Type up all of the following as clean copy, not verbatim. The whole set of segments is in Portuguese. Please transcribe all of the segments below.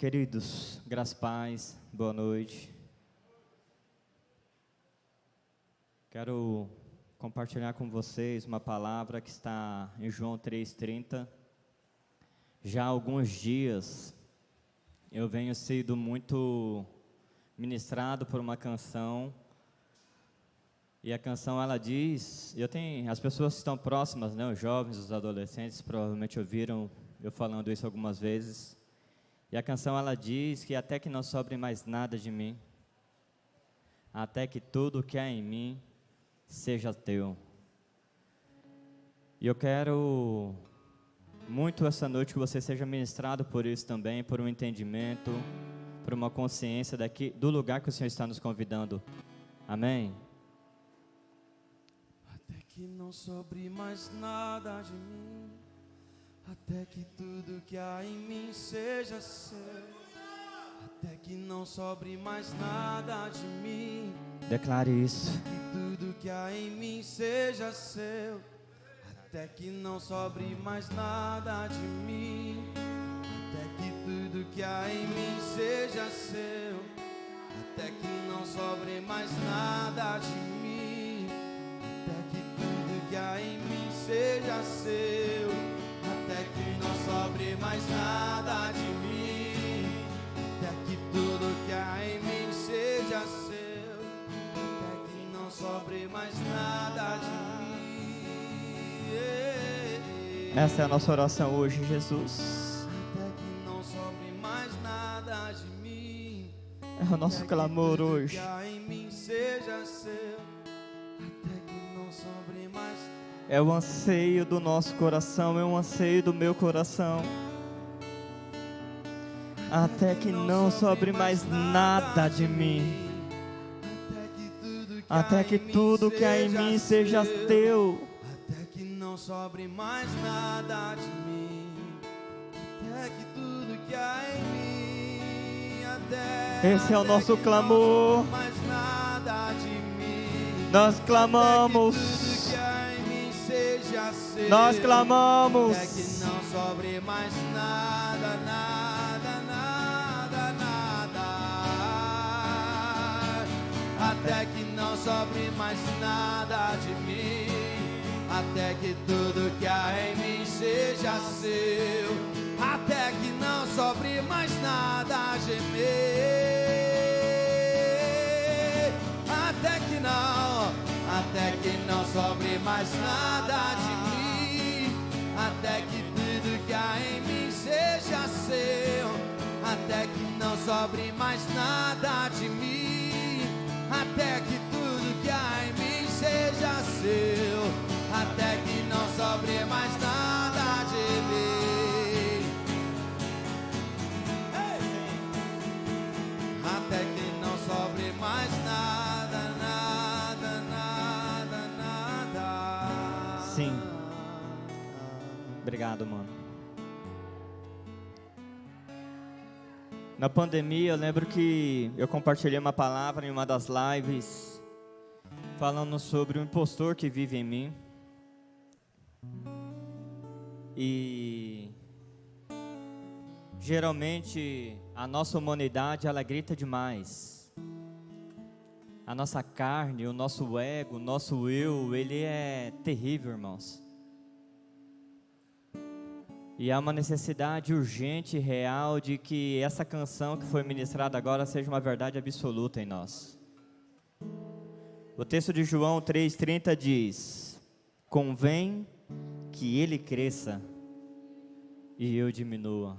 Queridos, graças e paz, boa noite. Quero compartilhar com vocês uma palavra que está em João 3,30. Já há alguns dias eu venho sido muito ministrado por uma canção. E a canção ela diz, as pessoas que estão próximas, né, os jovens, os adolescentes, provavelmente ouviram eu falando isso algumas vezes. E a canção ela diz que até que não sobre mais nada de mim, até que tudo que há em mim seja teu. E eu quero muito essa noite que você seja ministrado por isso também, por um entendimento, por uma consciência do lugar que o Senhor está nos convidando. Amém? Até que não sobre mais nada de mim, até que tudo que há em mim seja seu, até que não sobre mais nada de mim. Declare isso. Que tudo que há em mim seja seu, até que não sobre mais nada de mim. Até que tudo que há em mim seja seu, até que não sobre mais nada de mim. Até que tudo que há em mim seja seu, até que não sobre mais nada de mim. Até que tudo que há em mim seja seu, até que não sobre mais nada de mim. Essa é a nossa oração hoje, Jesus. Até que não sobre mais nada de mim. É o nosso clamor hoje. Até que tudo que há em mim seja seu, até que não sobre mais. É o anseio do nosso coração, é o anseio do meu coração. Até que não sobre mais nada de mim. Até que tudo que há em mim seja teu. Até que não sobre mais nada de mim. Até que tudo que há em mim. Esse é o nosso clamor. Mais nada de mim. Nós clamamos. Nós clamamos. Até que não sobre mais nada, nada, nada, nada. Até que não sobre mais nada de mim. Até que tudo que há em mim seja seu. Até que não sobre mais nada a gemer. Até que não sobre mais nada de mim. Até que tudo que há em mim seja seu. Até que não sobre mais nada de mim. Até que tudo que há em mim seja seu. Até que não sobre mais nada de mim. Até que não sobre mais nada, nada, nada, nada. Sim. Obrigado, mano. Na pandemia, eu lembro que eu compartilhei uma palavra em uma das lives, falando sobre o impostor que vive em mim. E geralmente a nossa humanidade ela grita demais. A nossa carne, o nosso ego, o nosso eu, ele é terrível, irmãos. E há uma necessidade urgente e real de que essa canção que foi ministrada agora seja uma verdade absoluta em nós. O texto de João 3,30 diz: convém que ele cresça e eu diminua.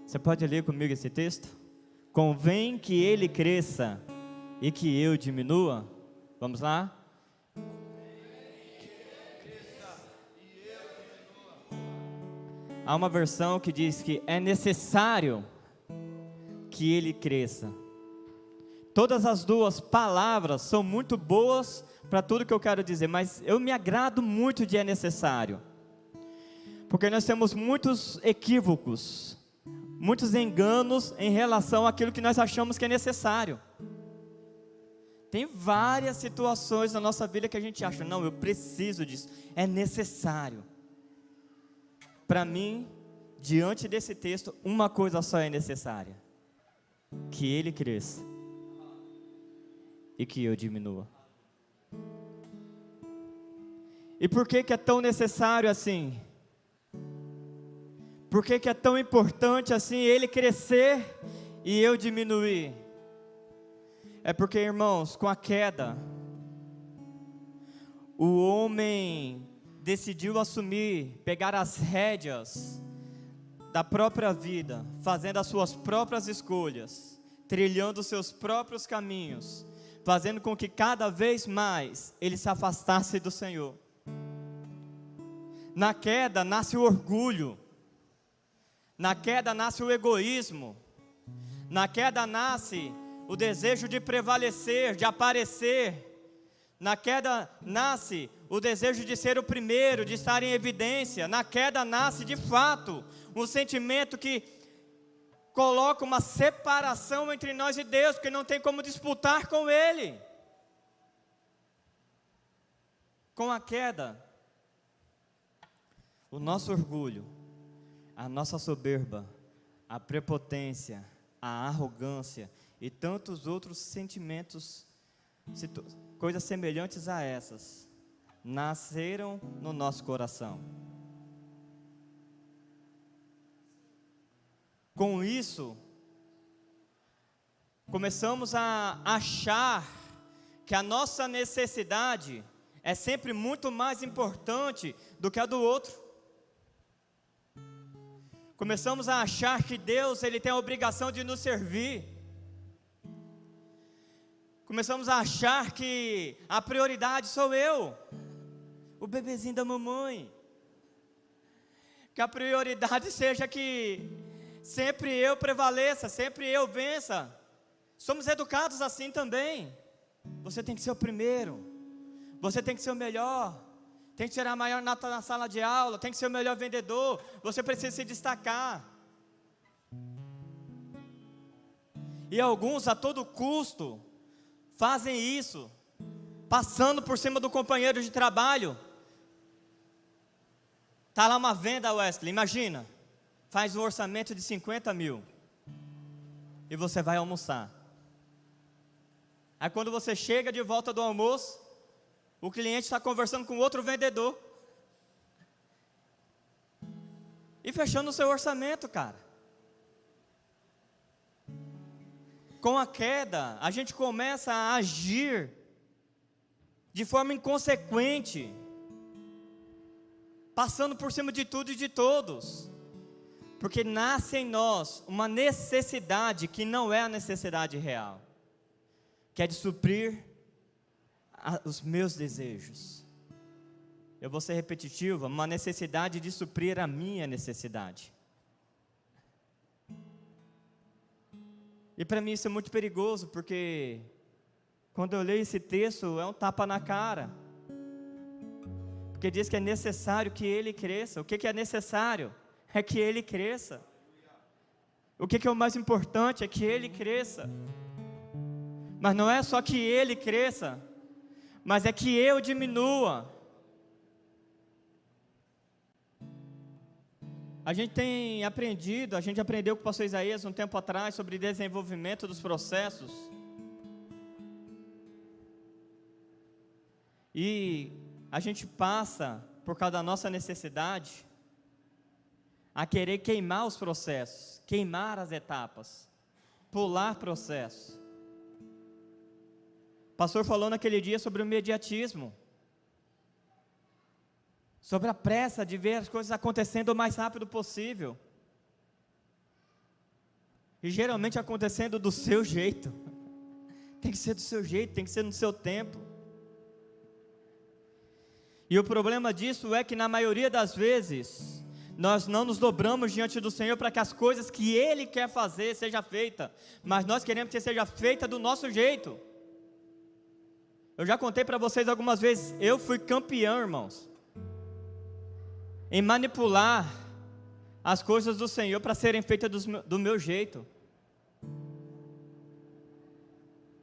Você pode ler comigo esse texto? Convém que ele cresça e que eu diminua. Vamos lá? Há uma versão que diz que é necessário que ele cresça. Todas as duas palavras são muito boas para tudo que eu quero dizer, mas eu me agrado muito de é necessário. Porque nós temos muitos equívocos, muitos enganos em relação àquilo que nós achamos que é necessário. Tem várias situações na nossa vida que a gente acha, não, eu preciso disso, é necessário. Para mim, diante desse texto, uma coisa só é necessária: que Ele cresça e que eu diminua. E por que é tão necessário assim? Por que é tão importante assim Ele crescer e eu diminuir? É porque, irmãos, com a queda, o homem decidiu assumir, pegar as rédeas da própria vida, fazendo as suas próprias escolhas, trilhando os seus próprios caminhos, fazendo com que cada vez mais ele se afastasse do Senhor. Na queda nasce o orgulho, na queda nasce o egoísmo, na queda nasce o desejo de prevalecer, de aparecer. Na queda nasce o desejo de ser o primeiro, de estar em evidência. Na queda nasce, de fato, um sentimento que coloca uma separação entre nós e Deus, porque não tem como disputar com Ele. Com a queda, o nosso orgulho, a nossa soberba, a prepotência, a arrogância e tantos outros sentimentos, coisas semelhantes a essas, nasceram no nosso coração. Com isso, começamos a achar que a nossa necessidade é sempre muito mais importante do que a do outro. Começamos a achar que Deus, Ele tem a obrigação de nos servir. Começamos a achar que a prioridade sou eu, o bebezinho da mamãe. Que a prioridade seja que sempre eu prevaleça, sempre eu vença. Somos educados assim também. Você tem que ser o primeiro, você tem que ser o melhor, tem que tirar a maior nota na sala de aula, tem que ser o melhor vendedor, você precisa se destacar. E alguns a todo custo fazem isso, passando por cima do companheiro de trabalho. Está lá uma venda, Wesley, imagina, faz um orçamento de 50 mil, e você vai almoçar. Aí quando você chega de volta do almoço, o cliente está conversando com outro vendedor, e fechando o seu orçamento, cara. Com a queda, a gente começa a agir de forma inconsequente, passando por cima de tudo e de todos, porque nasce em nós uma necessidade que não é a necessidade real, que é de suprir os meus desejos. Eu vou ser repetitivo, uma necessidade de suprir a minha necessidade. E para mim isso é muito perigoso, porque quando eu leio esse texto é um tapa na cara, porque diz que é necessário que Ele cresça. O que é necessário? É que Ele cresça. O que é o mais importante? É que Ele cresça. Mas não é só que Ele cresça, mas é que eu diminua. A gente aprendeu com o pastor Isaías um tempo atrás sobre desenvolvimento dos processos. E a gente passa, por causa da nossa necessidade, a querer queimar os processos, queimar as etapas, pular processos. O pastor falou naquele dia sobre o imediatismo, sobre a pressa de ver as coisas acontecendo o mais rápido possível, e geralmente acontecendo do seu jeito. Tem que ser do seu jeito, tem que ser no seu tempo. E o problema disso é que na maioria das vezes nós não nos dobramos diante do Senhor para que as coisas que Ele quer fazer seja feita, mas nós queremos que seja feita do nosso jeito. Eu já contei para vocês algumas vezes, eu fui campeão, irmãos, em manipular as coisas do Senhor para serem feitas do meu jeito.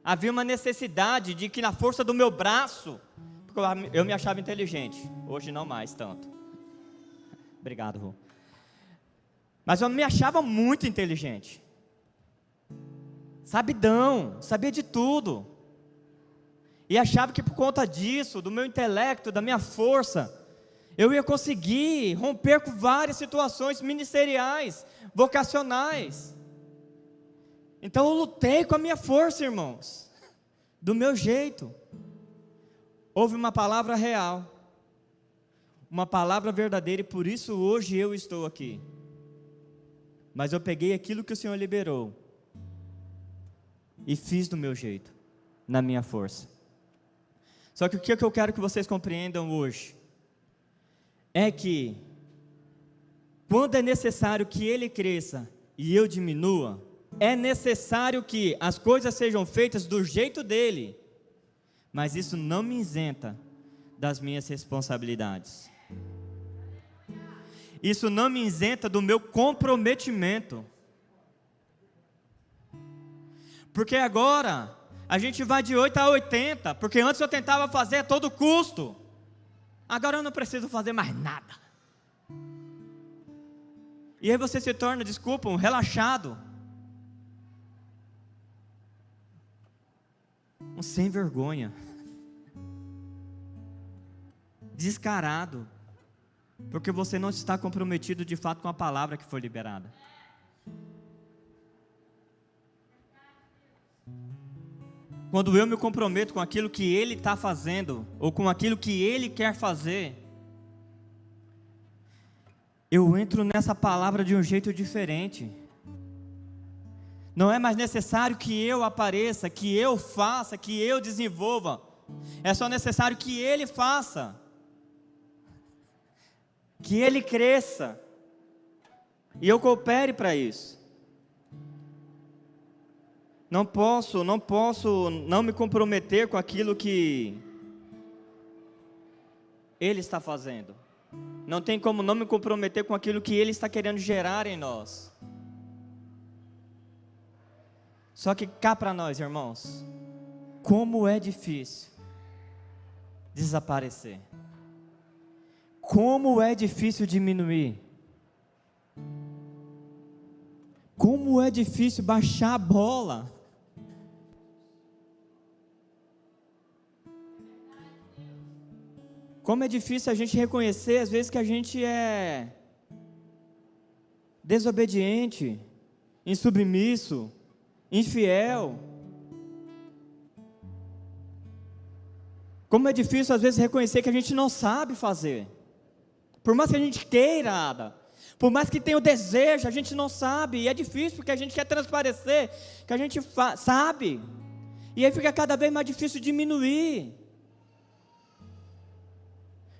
Havia uma necessidade de que na força do meu braço, porque eu me achava inteligente, hoje não mais tanto. Obrigado, Rô. Mas eu me achava muito inteligente. Sabidão, sabia de tudo. E achava que por conta disso, do meu intelecto, da minha força, eu ia conseguir romper com várias situações ministeriais, vocacionais. Então eu lutei com a minha força, irmãos, do meu jeito. Houve uma palavra real, uma palavra verdadeira, e por isso hoje eu estou aqui. Mas eu peguei aquilo que o Senhor liberou e fiz do meu jeito, na minha força. Só que o que eu quero que vocês compreendam hoje é que quando é necessário que Ele cresça e eu diminua, é necessário que as coisas sejam feitas do jeito dEle, mas isso não me isenta das minhas responsabilidades. Isso não me isenta do meu comprometimento. Porque agora a gente vai de 8 a 80, porque antes eu tentava fazer a todo custo. Agora eu não preciso fazer mais nada. E aí você se torna, desculpa, um relaxado. Um sem vergonha. Descarado. Porque você não está comprometido de fato com a palavra que foi liberada. Quando eu me comprometo com aquilo que Ele está fazendo, ou com aquilo que Ele quer fazer, eu entro nessa palavra de um jeito diferente. Não é mais necessário que eu apareça, que eu faça, que eu desenvolva. É só necessário que Ele faça, que Ele cresça, e eu coopere para isso. Não posso não me comprometer com aquilo que Ele está fazendo. Não tem como não me comprometer com aquilo que Ele está querendo gerar em nós. Só que cá para nós, irmãos, como é difícil desaparecer. Como é difícil diminuir. Como é difícil baixar a bola. Como é difícil a gente reconhecer, às vezes, que a gente é desobediente, insubmisso, infiel. Como é difícil, às vezes, reconhecer que a gente não sabe fazer. Por mais que a gente queira, por mais que tenha o desejo, a gente não sabe. E é difícil, porque a gente quer transparecer que a gente sabe. E aí fica cada vez mais difícil diminuir.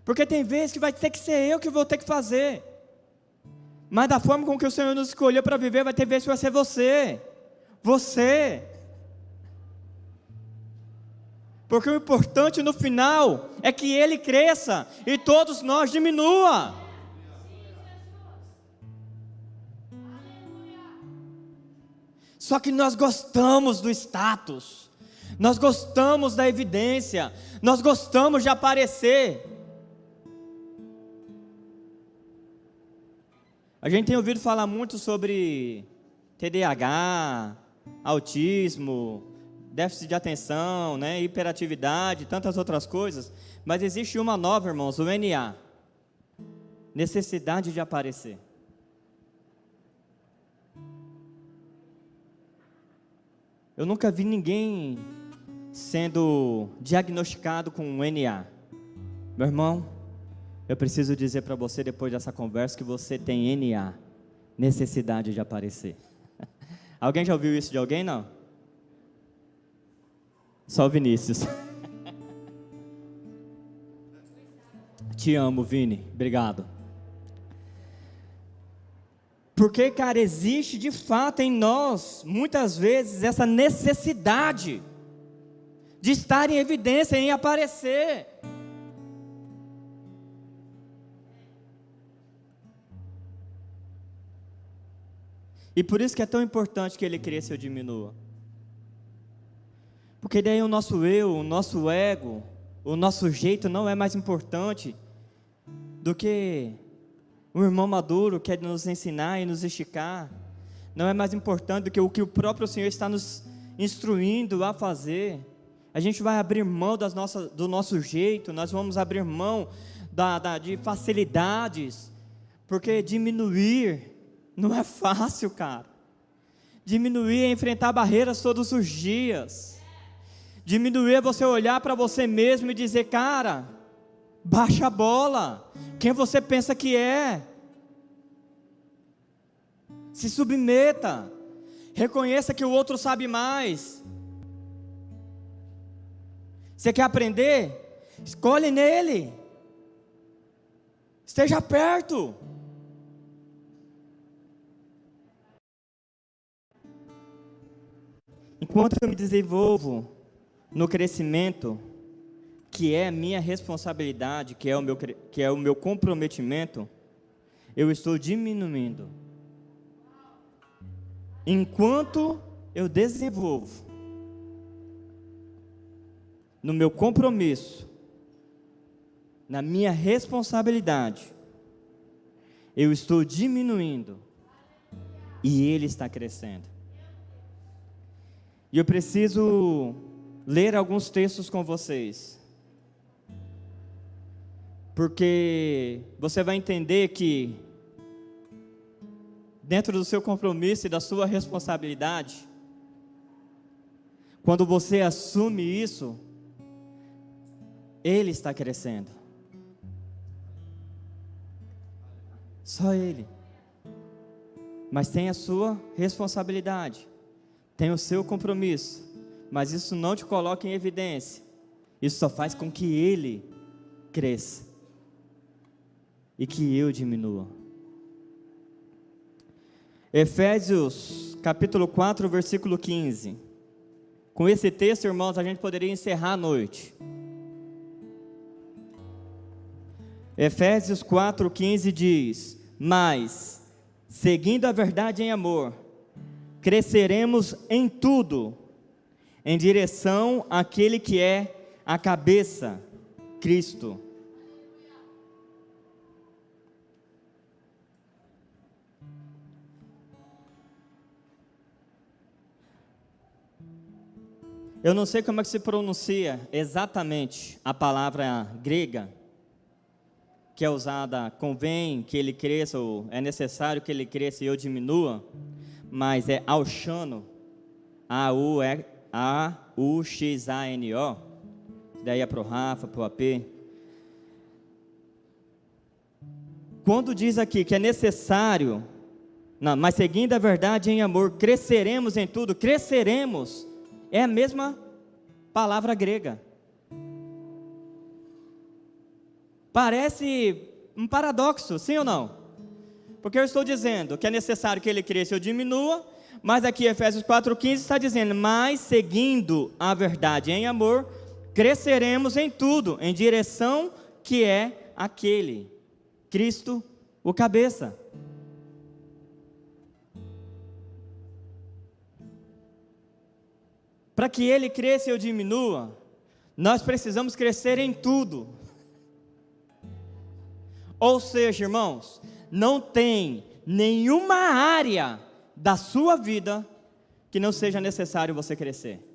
Porque tem vezes que vai ter que ser eu que vou ter que fazer. Mas da forma com que o Senhor nos escolheu para viver, vai ter vezes que vai ser você. Você. Porque o importante no final é que Ele cresça e todos nós diminua. Só que nós gostamos do status, nós gostamos da evidência, nós gostamos de aparecer. A gente tem ouvido falar muito sobre TDAH, autismo, déficit de atenção, né, hiperatividade, tantas outras coisas, mas existe uma nova, irmãos, o NA, necessidade de aparecer. Eu nunca vi ninguém sendo diagnosticado com um NA. Meu irmão, eu preciso dizer para você depois dessa conversa que você tem NA, necessidade de aparecer. Alguém já ouviu isso de alguém, não? Só o Vinícius. Te amo, Vini, obrigado. Porque, cara, existe de fato em nós, muitas vezes, essa necessidade de estar em evidência, em aparecer. E por isso que é tão importante que Ele cresça ou diminua. Porque daí o nosso eu, o nosso ego, o nosso jeito não é mais importante do que um irmão maduro quer nos ensinar e nos esticar, não é mais importante do que o próprio Senhor está nos instruindo a fazer. A gente vai abrir mão do nosso jeito, nós vamos abrir mão de facilidades, porque diminuir não é fácil, cara. Diminuir é enfrentar barreiras todos os dias. Diminuir é você olhar para você mesmo e dizer: cara, baixa a bola, quem você pensa que é? Se submeta, reconheça que o outro sabe mais. Você quer aprender? Escolhe nele, esteja perto. Enquanto eu me desenvolvo no crescimento, que é a minha responsabilidade, que é o meu comprometimento, eu estou diminuindo. Enquanto eu desenvolvo no meu compromisso, na minha responsabilidade, eu estou diminuindo e ele está crescendo. E eu preciso ler alguns textos com vocês, porque você vai entender que dentro do seu compromisso e da sua responsabilidade, quando você assume isso, ele está crescendo. Só ele. Mas tem a sua responsabilidade, tem o seu compromisso, mas isso não te coloca em evidência. Isso só faz com que ele cresça e que eu diminua. Efésios capítulo 4, versículo 15. Com esse texto, irmãos, a gente poderia encerrar a noite. Efésios 4, 15 diz: mas, seguindo a verdade em amor, cresceremos em tudo, em direção àquele que é a cabeça, Cristo. Eu não sei como é que se pronuncia exatamente a palavra grega, que é usada: convém que ele cresça, ou é necessário que ele cresça e eu diminua, mas é auxano, A-U-X-A-N-O, daí é para o Rafa, para o AP. Quando diz aqui que é necessário, mas seguindo a verdade em amor, cresceremos em tudo, cresceremos, é a mesma palavra grega. Parece um paradoxo, sim ou não? Porque eu estou dizendo que é necessário que ele cresça e eu diminua, mas aqui Efésios 4,15 está dizendo: mas seguindo a verdade em amor, cresceremos em tudo, em direção que é aquele, Cristo, o cabeça. Para que ele cresça e eu diminua, nós precisamos crescer em tudo. Ou seja, irmãos, não tem nenhuma área da sua vida que não seja necessário você crescer.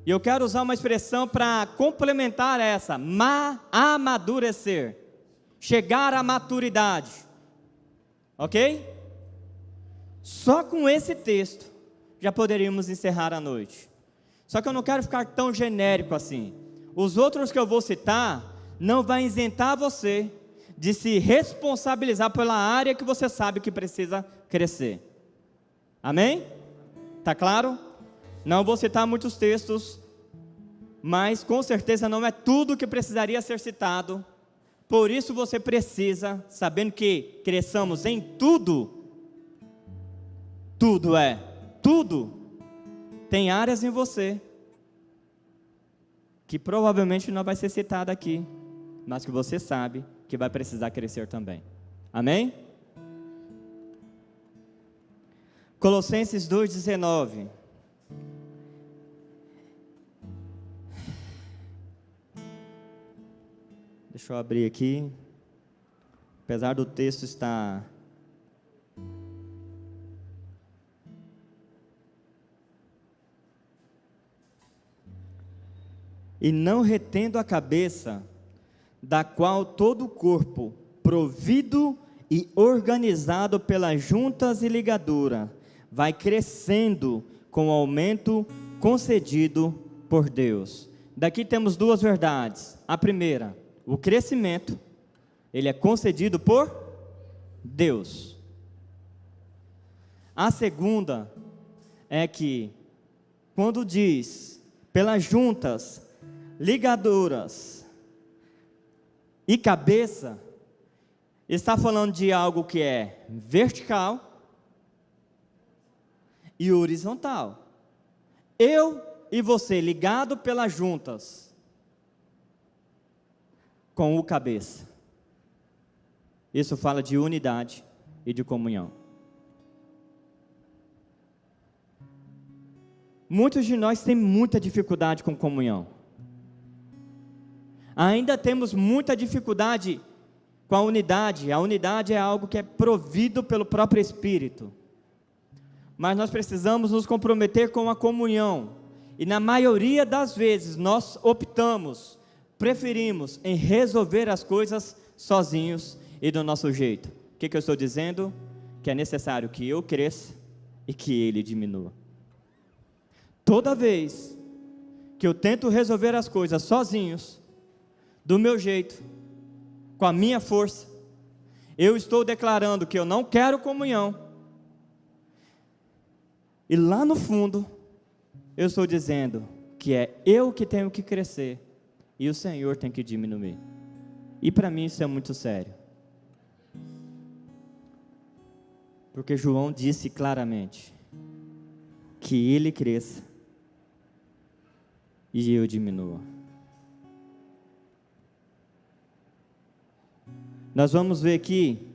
E eu quero usar uma expressão para complementar essa: amadurecer, chegar à maturidade, ok? Só com esse texto já poderíamos encerrar a noite. Só que eu não quero ficar tão genérico assim. Os outros que eu vou citar não vai isentar você de se responsabilizar pela área que você sabe que precisa crescer. Amém? Tá claro? Não vou citar muitos textos, mas com certeza não é tudo que precisaria ser citado. Por isso você precisa, sabendo que cresçamos em tudo, tudo, tem áreas em você que provavelmente não vai ser citada aqui, mas que você sabe que vai precisar crescer também. Amém? Colossenses 2,19. Deixa eu abrir aqui. apesar do texto estar e não retendo a cabeça, da qual todo o corpo, provido e organizado pelas juntas e ligaduras, vai crescendo com o aumento concedido por Deus. Daqui temos duas verdades. A primeira, o crescimento, ele é concedido por Deus. A segunda é que, quando diz, pelas juntas, ligaduras e cabeça, está falando de algo que é vertical e horizontal. Eu e você ligado pelas juntas com o cabeça. Isso fala de unidade e de comunhão. Muitos de nós têm muita dificuldade com comunhão. Ainda temos muita dificuldade com a unidade. A unidade é algo que é provido pelo próprio Espírito. Mas nós precisamos nos comprometer com a comunhão. E na maioria das vezes nós preferimos em resolver as coisas sozinhos e do nosso jeito. O que eu estou dizendo? Que é necessário que eu cresça e que ele diminua. Toda vez que eu tento resolver as coisas sozinhos, do meu jeito, com a minha força, eu estou declarando que eu não quero comunhão. E lá no fundo, eu estou dizendo que é eu que tenho que crescer e o Senhor tem que diminuir. E para mim isso é muito sério. Porque João disse claramente que ele cresça e eu diminua. Nós vamos ver aqui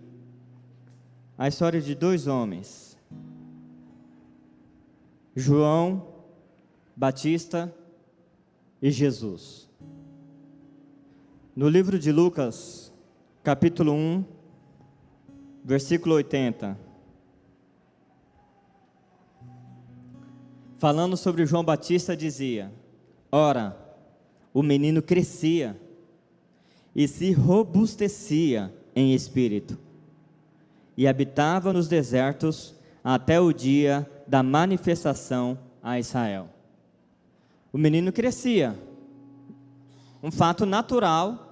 a história de dois homens, João Batista e Jesus. No livro de Lucas, capítulo 1, versículo 80, falando sobre João Batista, dizia: ora, o menino crescia e se robustecia em espírito, e habitava nos desertos até o dia da manifestação a Israel. O menino crescia, um fato natural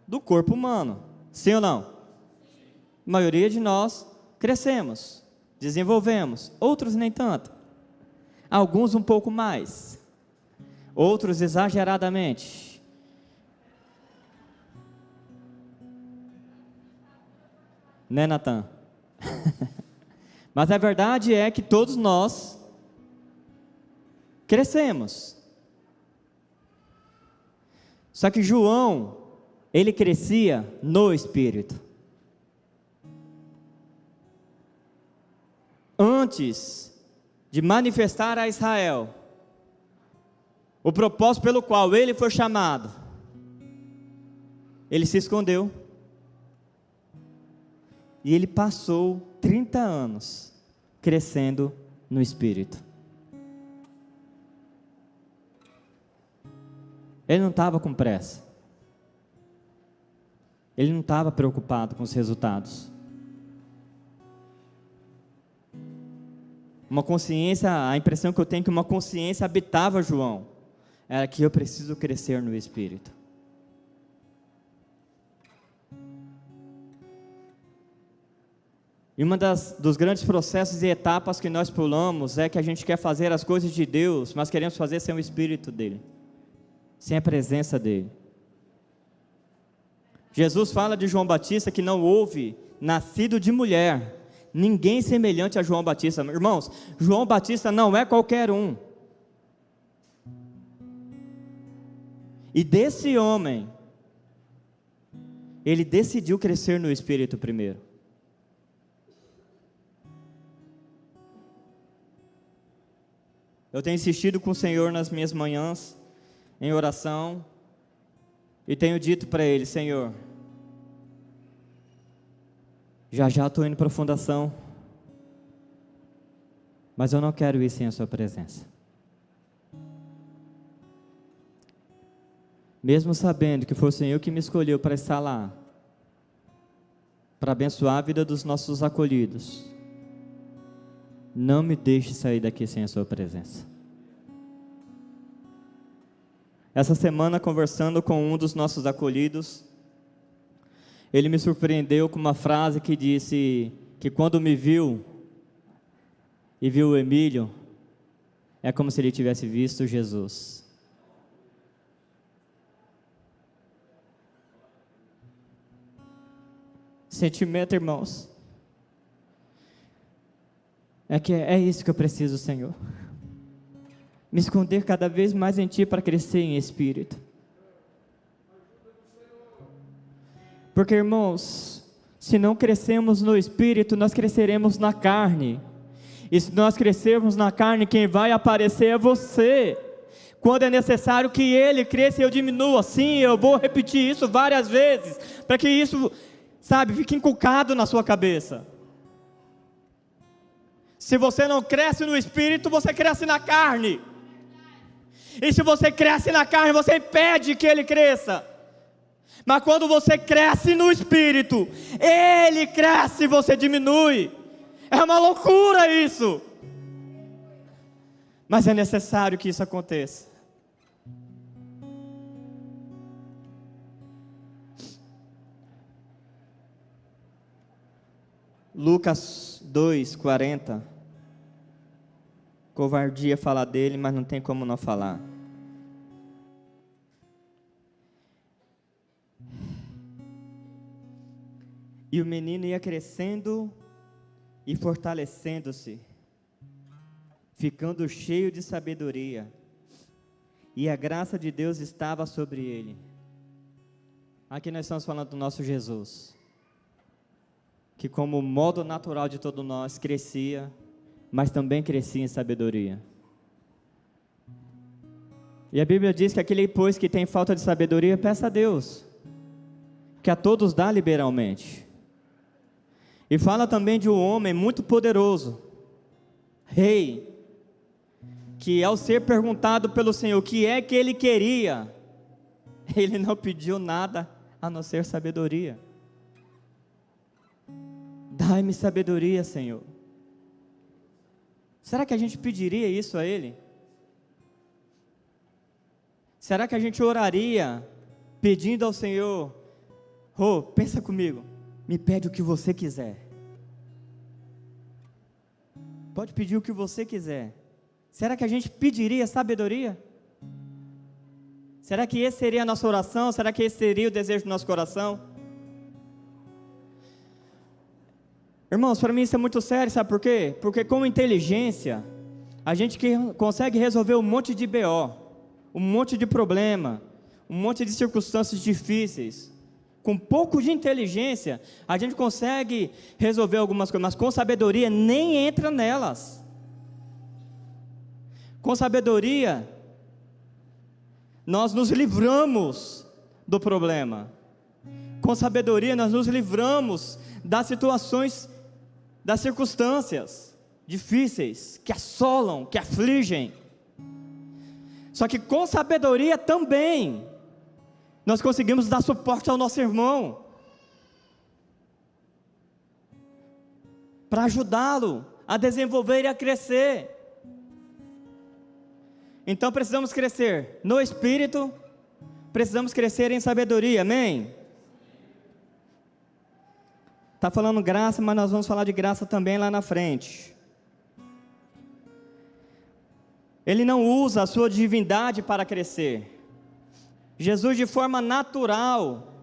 do corpo humano, sim ou não? A maioria de nós crescemos, desenvolvemos, outros nem tanto, alguns um pouco mais, outros exageradamente. Né, Natan? Mas a verdade é que todos nós crescemos. Só que João, ele crescia no Espírito. Antes de manifestar a Israel o propósito pelo qual ele foi chamado, ele se escondeu. E ele passou 30 anos crescendo no Espírito. Ele não estava com pressa. Ele não estava preocupado com os resultados. Uma consciência, a impressão que eu tenho que uma consciência habitava João, era que eu preciso crescer no Espírito. E dos grandes processos e etapas que nós pulamos é que a gente quer fazer as coisas de Deus, mas queremos fazer sem o Espírito dele, sem a presença dele. Jesus fala de João Batista que não houve nascido de mulher ninguém semelhante a João Batista. Irmãos, João Batista não é qualquer um. E desse homem, ele decidiu crescer no Espírito primeiro. Eu tenho insistido com o Senhor nas minhas manhãs, em oração, e tenho dito para Ele: Senhor, Já já estou indo para a fundação, mas eu não quero ir sem a sua presença. Mesmo sabendo que foi o Senhor que me escolheu para estar lá, para abençoar a vida dos nossos acolhidos, não me deixe sair daqui sem a sua presença. Essa semana, conversando com um dos nossos acolhidos, ele me surpreendeu com uma frase que disse que quando me viu e viu o Emílio, é como se ele tivesse visto Jesus. Sentimento, irmãos, é isso que eu preciso, Senhor. Me esconder cada vez mais em Ti para crescer em espírito. Porque, irmãos, se não crescemos no espírito, nós cresceremos na carne. E se nós crescermos na carne, quem vai aparecer é você. Quando é necessário que Ele cresça e eu diminua. Sim, eu vou repetir isso várias vezes, para que isso, fique inculcado na sua cabeça. Se você não cresce no espírito, você cresce na carne. E se você cresce na carne, você impede que ele cresça. Mas quando você cresce no espírito, ele cresce e você diminui. É uma loucura isso. Mas é necessário que isso aconteça. Lucas 2:40. Covardia falar dele, mas não tem como não falar. E o menino ia crescendo e fortalecendo-se, ficando cheio de sabedoria, e a graça de Deus estava sobre ele. Aqui nós estamos falando do nosso Jesus, que como modo natural de todos nós crescia, mas também crescia em sabedoria. E a Bíblia diz que aquele, pois, que tem falta de sabedoria, peça a Deus, que a todos dá liberalmente. E fala também de um homem muito poderoso, rei, que ao ser perguntado pelo Senhor o que é que ele queria, ele não pediu nada a não ser sabedoria. Dai-me sabedoria, Senhor. Será que a gente pediria isso a Ele? Será que a gente oraria pedindo ao Senhor, pensa comigo, me pede o que você quiser. Pode pedir o que você quiser. Será que a gente pediria sabedoria? Será que esse seria a nossa oração? Será que esse seria o desejo do nosso coração? Irmãos, para mim isso é muito sério, sabe por quê? Porque com inteligência, a gente consegue resolver um monte de BO, um monte de problema, um monte de circunstâncias difíceis. Com um pouco de inteligência, a gente consegue resolver algumas coisas, mas com sabedoria nem entra nelas. Com sabedoria, nós nos livramos do problema. Com sabedoria, nós nos livramos das situações, das circunstâncias difíceis, que assolam, que afligem. Só que com sabedoria também, nós conseguimos dar suporte ao nosso irmão, para ajudá-lo a desenvolver e a crescer. Então precisamos crescer no Espírito, precisamos crescer em sabedoria, amém? Está falando graça, mas nós vamos falar de graça também lá na frente. Ele não usa a sua divindade para crescer. Jesus, de forma natural,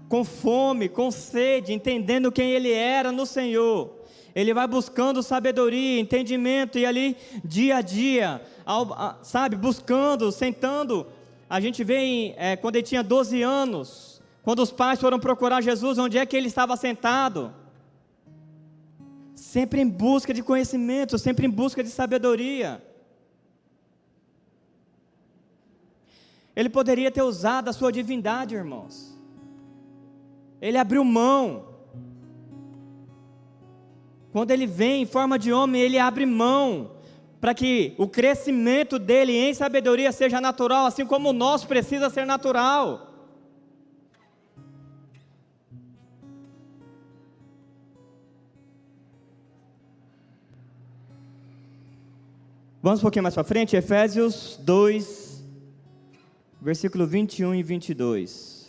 com fome, com sede, entendendo quem Ele era no Senhor, Ele vai buscando sabedoria, entendimento, e ali, dia a dia, buscando, sentando. A gente vê, quando ele tinha 12 anos, quando os pais foram procurar Jesus, onde é que ele estava sentado? Sempre em busca de conhecimento, sempre em busca de sabedoria. Ele poderia ter usado a sua divindade, irmãos. Ele abriu mão. Quando Ele vem em forma de homem, Ele abre mão para que o crescimento dele em sabedoria seja natural, assim como o nosso precisa ser natural. Vamos um pouquinho mais para frente, Efésios 2, versículo 21 e 22.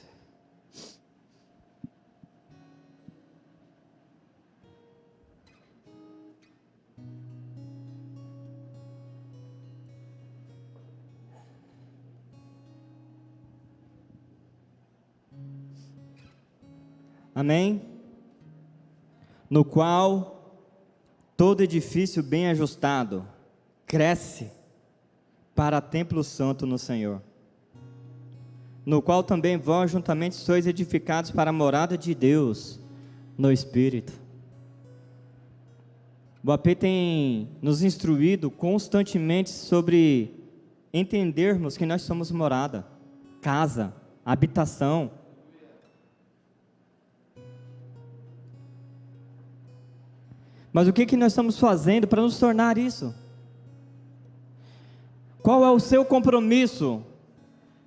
Amém? No qual todo edifício bem ajustado cresce para templo santo no Senhor, no qual também vós juntamente sois edificados para a morada de Deus no Espírito. O AP tem nos instruído constantemente sobre entendermos que nós somos morada, casa, habitação. Mas o que nós estamos fazendo para nos tornar isso? Qual é o seu compromisso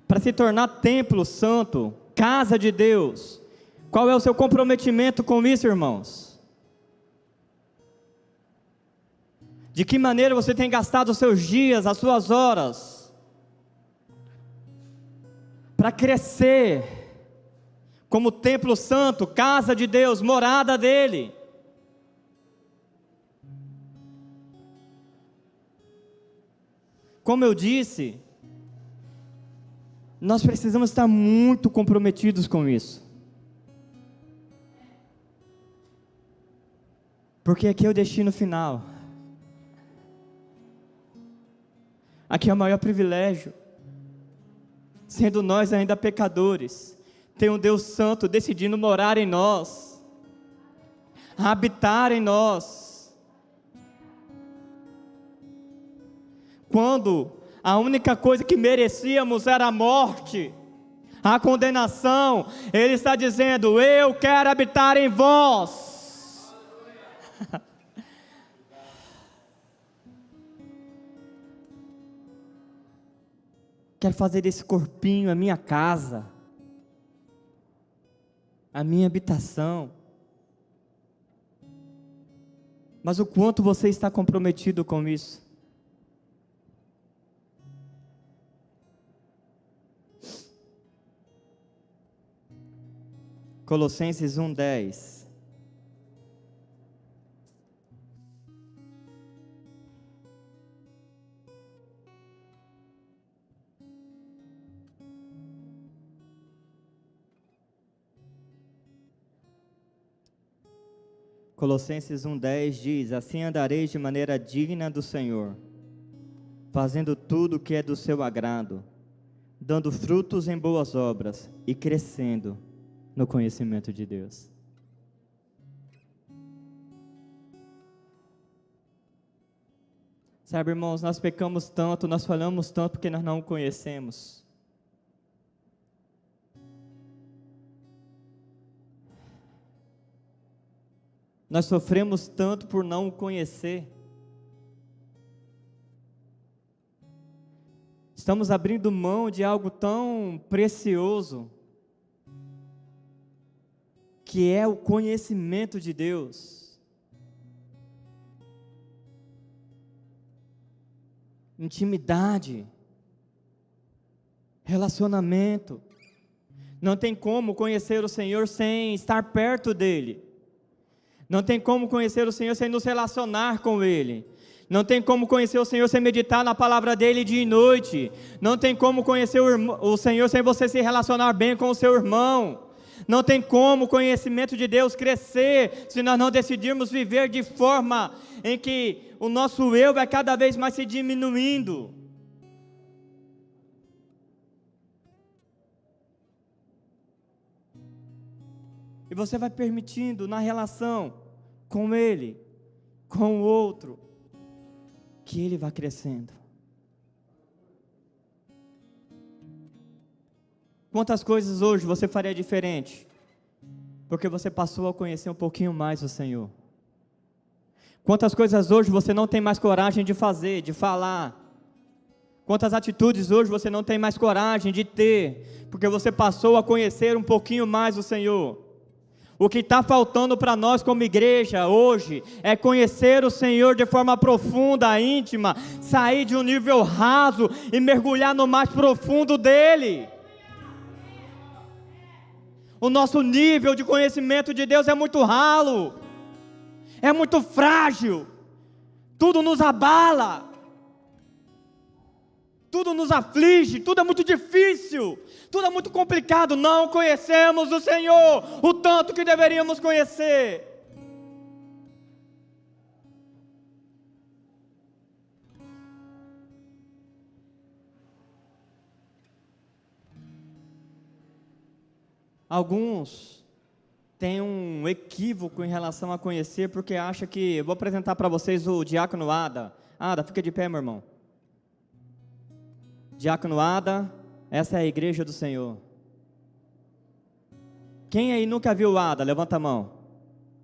para se tornar templo santo, casa de Deus? Qual é o seu comprometimento com isso, irmãos? De que maneira você tem gastado os seus dias, as suas horas, para crescer como templo santo, casa de Deus, morada dEle? Como eu disse, nós precisamos estar muito comprometidos com isso. Porque aqui é o destino final. Aqui é o maior privilégio. Sendo nós ainda pecadores, tem um Deus Santo decidindo morar em nós, habitar em nós. Quando a única coisa que merecíamos era a morte, a condenação, Ele está dizendo: eu quero habitar em vós. Quero fazer desse corpinho a minha casa, a minha habitação. Mas o quanto você está comprometido com isso? Colossenses 1:10. Colossenses 1:10 diz: assim andareis de maneira digna do Senhor, fazendo tudo o que é do seu agrado, dando frutos em boas obras e crescendo no conhecimento de Deus. Sabe, irmãos, nós pecamos tanto, nós falhamos tanto porque nós não o conhecemos. Nós sofremos tanto por não o conhecer. Estamos abrindo mão de algo tão precioso, que é o conhecimento de Deus. Intimidade, relacionamento. Não tem como conhecer o Senhor sem estar perto dEle. Não tem como conhecer o Senhor sem nos relacionar com Ele. Não tem como conhecer o Senhor sem meditar na palavra dEle dia e noite. Não tem como conhecer o Senhor sem você se relacionar bem com o seu irmão. Não tem como o conhecimento de Deus crescer se nós não decidirmos viver de forma em que o nosso eu vai cada vez mais se diminuindo. E você vai permitindo na relação com Ele, com o outro, que Ele vá crescendo. Quantas coisas hoje você faria diferente? Porque você passou a conhecer um pouquinho mais o Senhor. Quantas coisas hoje você não tem mais coragem de fazer, de falar? Quantas atitudes hoje você não tem mais coragem de ter, porque você passou a conhecer um pouquinho mais o Senhor? O que está faltando para nós como igreja hoje é conhecer o Senhor de forma profunda, íntima, sair de um nível raso e mergulhar no mais profundo dele. O nosso nível de conhecimento de Deus é muito ralo, é muito frágil, tudo nos abala, tudo nos aflige, tudo é muito difícil, tudo é muito complicado, não conhecemos o Senhor o tanto que deveríamos conhecer. Alguns têm um equívoco em relação a conhecer, porque acham que, eu vou apresentar para vocês o diácono Ada. Ada, fica de pé, meu irmão. Diácono Ada, essa é a igreja do Senhor. Quem aí nunca viu o Ada? Levanta a mão.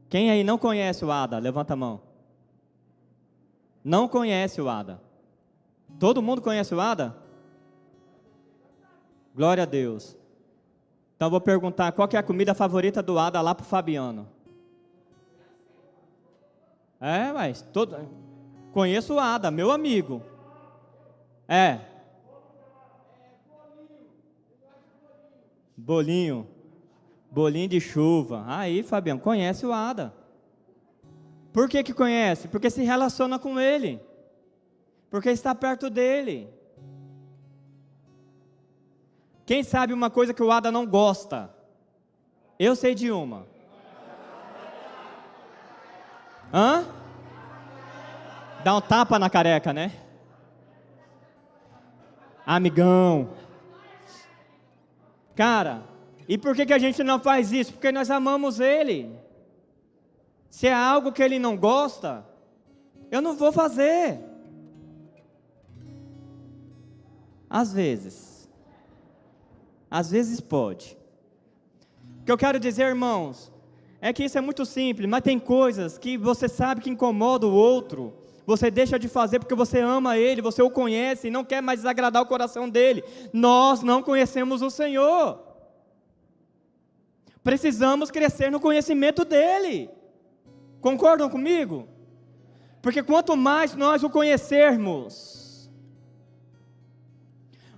Quem aí não conhece o Ada? Levanta a mão. Não conhece o Ada? Todo mundo conhece o Ada? Glória a Deus. Então eu vou perguntar, qual que é a comida favorita do Ada lá para o Fabiano? Mas conheço o Ada, meu amigo. Bolinho de chuva. Aí, Fabiano, conhece o Ada. Por que conhece? Porque se relaciona com ele, porque está perto dele. Quem sabe uma coisa que o Ada não gosta? Eu sei de uma. Dá um tapa na careca, né? Amigão. Cara, e por que a gente não faz isso? Porque nós amamos ele. Se é algo que ele não gosta, eu não vou fazer. Às vezes pode. O que eu quero dizer, irmãos, é que isso é muito simples, mas tem coisas que você sabe que incomoda o outro, você deixa de fazer porque você ama ele, você o conhece e não quer mais desagradar o coração dele. Nós não conhecemos o Senhor. Precisamos crescer no conhecimento dele. Concordam comigo? Porque quanto mais nós o conhecermos,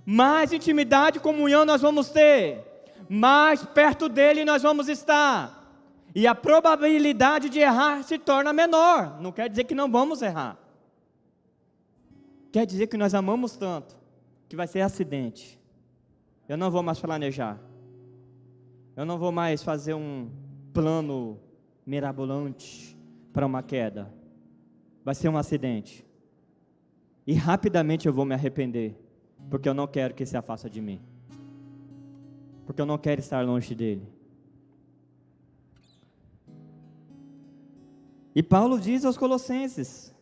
mais intimidade e comunhão nós vamos ter, mais perto dele nós vamos estar, e a probabilidade de errar se torna menor. Não quer dizer que não vamos errar, quer dizer que nós amamos tanto, que vai ser acidente. Eu não vou mais planejar, eu não vou mais fazer um plano mirabolante para uma queda, vai ser um acidente, e rapidamente eu vou me arrepender, porque eu não quero que se afaste de mim, porque eu não quero estar longe dele. E Paulo diz aos Colossenses: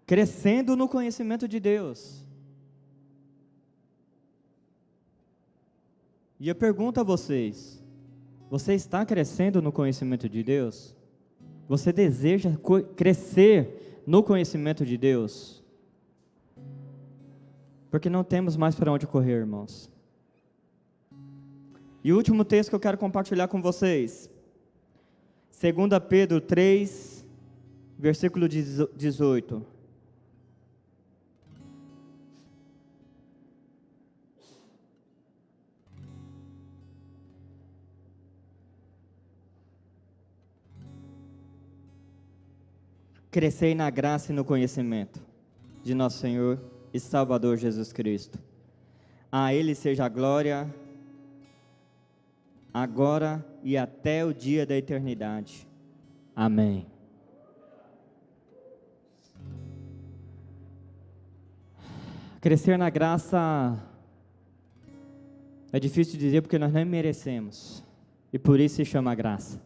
crescendo no conhecimento de Deus. E eu pergunto a vocês: você está crescendo no conhecimento de Deus? Você deseja crescer no conhecimento de Deus? Porque não temos mais para onde correr, irmãos. E o último texto que eu quero compartilhar com vocês, 2 Pedro 3, versículo 18. Crescei na graça e no conhecimento de nosso Senhor e Salvador Jesus Cristo. A Ele seja a glória, agora e até o dia da eternidade. Amém. Crescer na graça é difícil de dizer porque nós não merecemos, e por isso se chama graça.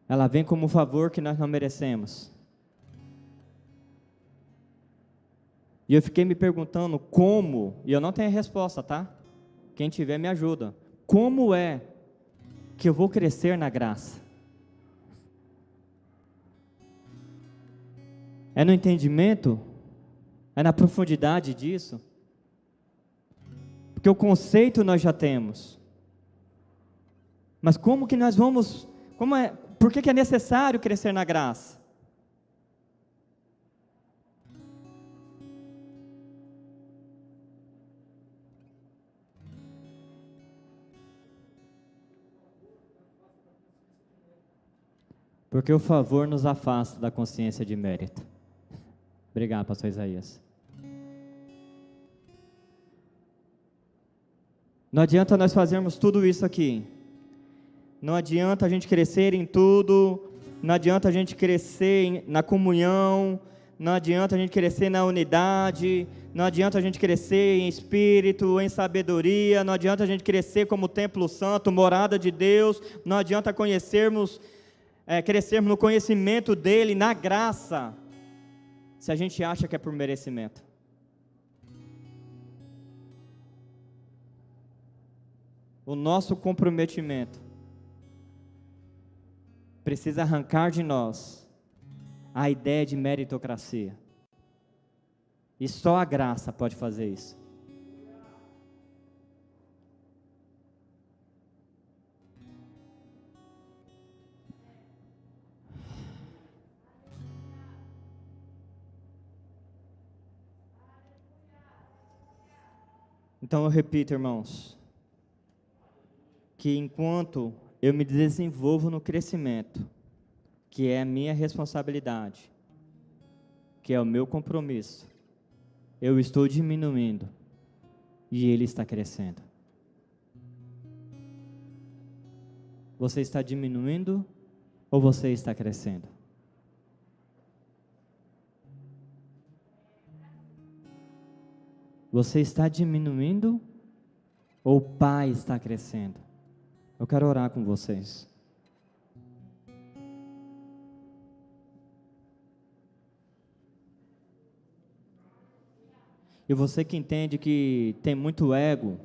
Ela vem como um favor que nós não merecemos. E eu fiquei me perguntando como, e eu não tenho resposta, tá? Quem tiver me ajuda. Como é que eu vou crescer na graça. É no entendimento? É na profundidade disso? Porque o conceito nós já temos. Mas como que nós vamos... por que é necessário crescer na graça? Porque o favor nos afasta da consciência de mérito. Obrigado, pastor Isaías. Não adianta nós fazermos tudo isso aqui. Não adianta a gente crescer em tudo. Não adianta a gente crescer na comunhão. Não adianta a gente crescer na unidade. Não adianta a gente crescer em espírito, em sabedoria. Não adianta a gente crescer como templo santo, morada de Deus. Não adianta crescermos no conhecimento dEle, na graça, se a gente acha que é por merecimento. O nosso comprometimento precisa arrancar de nós a ideia de meritocracia. E só a graça pode fazer isso. Então eu repito, irmãos, que enquanto eu me desenvolvo no crescimento, que é a minha responsabilidade, que é o meu compromisso, eu estou diminuindo e Ele está crescendo. Você está diminuindo ou você está crescendo? Você está diminuindo ou o Pai está crescendo? Eu quero orar com vocês. E você que entende que tem muito ego,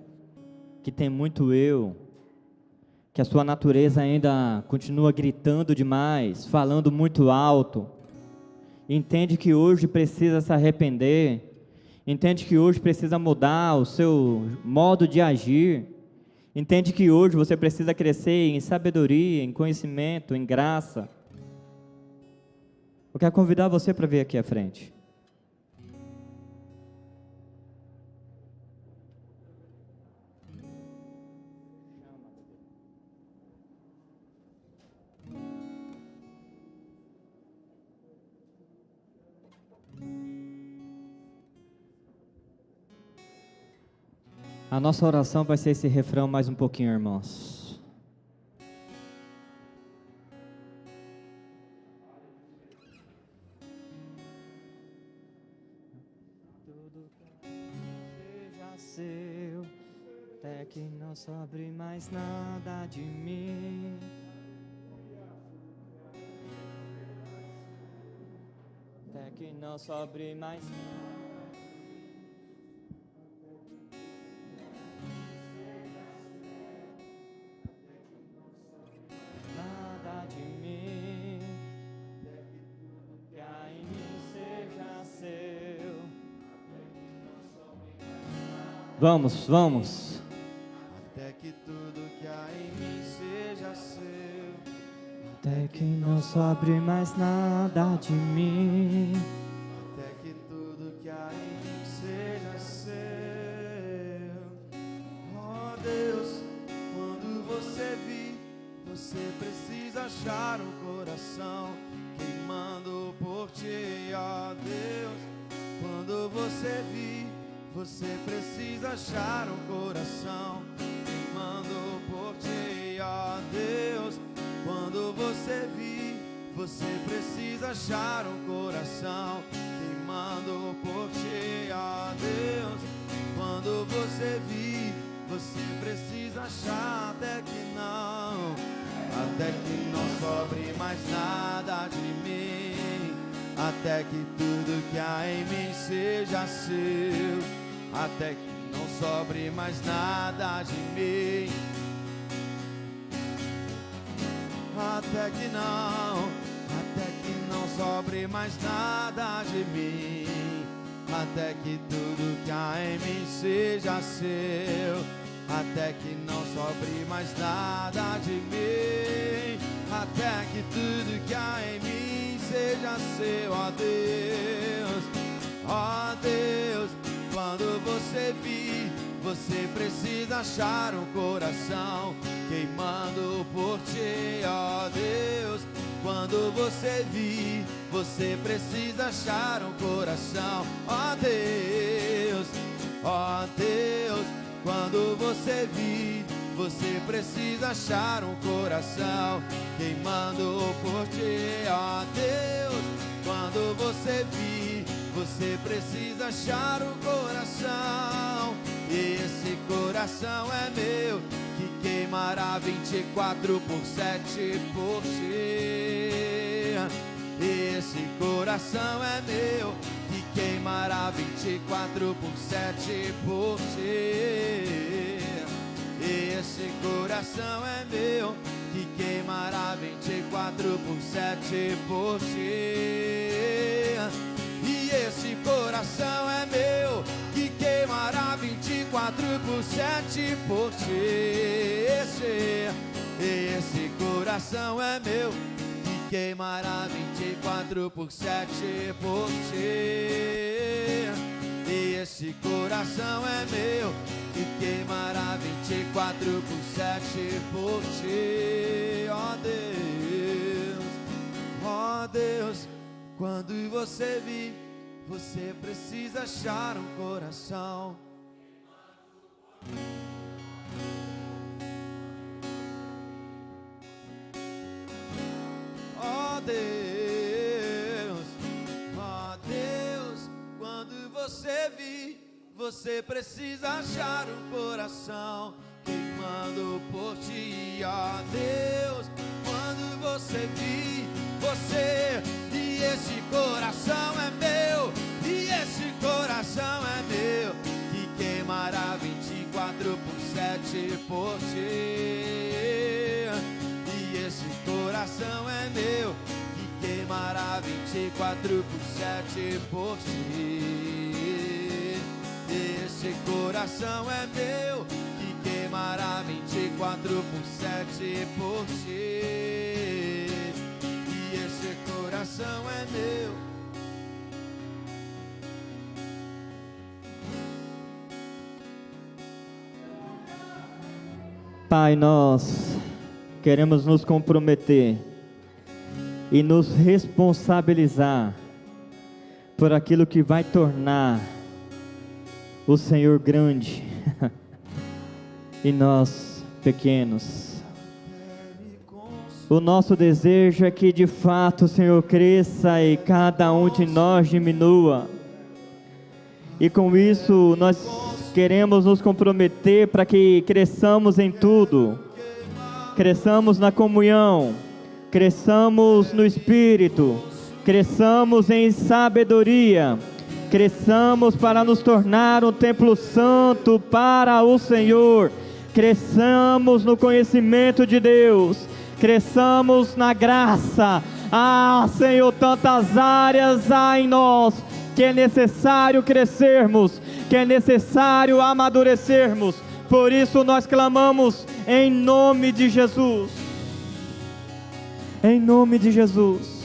que tem muito eu, que a sua natureza ainda continua gritando demais, falando muito alto, entende que hoje precisa se arrepender, entende que hoje precisa mudar o seu modo de agir, entende que hoje você precisa crescer em sabedoria, em conhecimento, em graça. Eu quero convidar você para vir aqui à frente. A nossa oração vai ser esse refrão mais um pouquinho, irmãos. Tudo seja seu, até que não sobre mais nada de mim. Até que não sobre mais nada. Vamos. Até que tudo que há em mim seja seu. Até que não sobre mais nada de mim. Até que tudo que há em mim seja seu. Oh Deus, quando você vir, você precisa achar um coração queimando por ti. Oh Deus, quando você vir, você precisa achar um coração queimando por ti, ó Deus. Quando você vir, você precisa achar um coração queimando por ti, ó Deus. Quando você vir, você precisa achar até que não sobre mais nada de mim. Até que tudo que há em mim seja seu. Até que não sobre mais nada de mim. até que não sobre mais nada de mim, até que tudo que há em mim seja seu, até que não sobre mais nada de mim, até que tudo que há em mim seja seu, ó Deus, ó Deus. Quando você vir, você precisa achar um coração queimando por ti, ó Deus. Quando você vir, você precisa achar um coração, ó Deus, ó Deus. Quando você vir, você precisa achar um coração queimando por ti, ó Deus. Quando você vir, você precisa achar um coração, e esse coração é meu, que queimará 24/7 por ti. Esse coração é meu, que queimará 24/7 por ti. Esse coração é meu, que queimará 24/7 por ti. E esse coração é meu, que queimará 24/7 por ti. Esse coração é meu, que queimará 24/7 por ti. E esse coração é meu, que queimará 24/7 por ti, ó Deus, ó Deus. Quando você vir, você precisa achar um coração. Ó Deus, ó Deus. Quando você vir, você precisa achar um coração queimando por ti, ó Deus. Quando você vir, você, e esse coração é meu, e esse coração é meu, que queimará 24/7 por ti. E esse coração é meu, que queimará 24/7 por ti. Esse coração é meu, que queimará 24/7 por ti. E esse coração é meu. Pai, nós queremos nos comprometer e nos responsabilizar por aquilo que vai tornar o Senhor grande e nós pequenos. O nosso desejo é que de fato o Senhor cresça e cada um de nós diminua. E com isso nós queremos nos comprometer para que cresçamos em tudo. Cresçamos na comunhão, cresçamos no Espírito, cresçamos em sabedoria, cresçamos para nos tornar um templo santo para o Senhor, cresçamos no conhecimento de Deus, cresçamos na graça. Ah, Senhor, tantas áreas há em nós que é necessário crescermos, que é necessário amadurecermos. Por isso nós clamamos em nome de Jesus. Em nome de Jesus,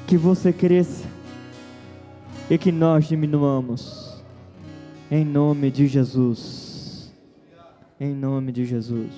que você cresça e que nós diminuamos. Em nome de Jesus. Em nome de Jesus.